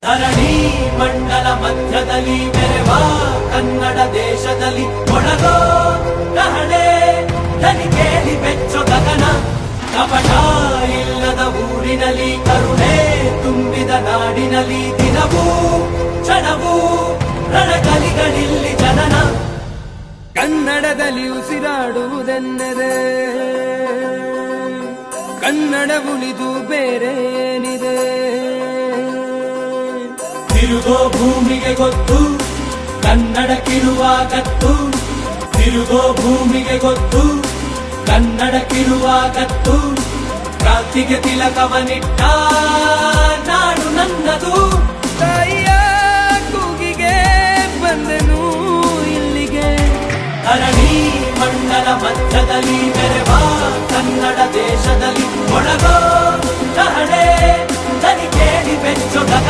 ಧರಣಿ ಮಂಡಲ ಮಧ್ಯದಲ್ಲಿ ಮೆರೆವ ಕನ್ನಡ ದೇಶದಲ್ಲಿ ಒಳಗೋ ಕಹಳೆ ಧನಿ ಕೇಳಿ ಬೆಚ್ಚೋ ಗಗನ. ಕಪಟ ಇಲ್ಲದ ಊರಿನಲ್ಲಿ ಕರುಣೆ ತುಂಬಿದ ನಾಡಿನಲ್ಲಿ ದಿನವೂ ಕ್ಷಣವೂ ರಣಕಲಿಗಳಿಲ್ಲಿ ಜನನ. ಕನ್ನಡದಲ್ಲಿ ಉಸಿರಾಡುವುದೆಂದರೆ ಕನ್ನಡ ಉಳಿದು ಬೇರೇನಿದೆ. ತಿರುಗೋ ಭೂಮಿಗೆ ಗೊತ್ತು ಕನ್ನಡಕ್ಕಿರುವ ಗತ್ತು. ತಿರುಗೋ ಭೂಮಿಗೆ ಗೊತ್ತು ಕನ್ನಡಕ್ಕಿರುವ ಗತ್ತು. ಕ್ರಾಂತಿಗೆ ತಿಲಕವನಿಟ್ಟ ನಾಡು ನನ್ನದು. ತಾಯಿಯ ಕೂಗಿಗೆ ಬಂದೆನು ಇಲ್ಲಿಗೆ. ಧರಣಿ ಮಂಡಲ ಮಧ್ಯದಲ್ಲಿ ಮೆರೆವ ಕನ್ನಡ ದೇಶದಲ್ಲಿ ಒಳಗೋ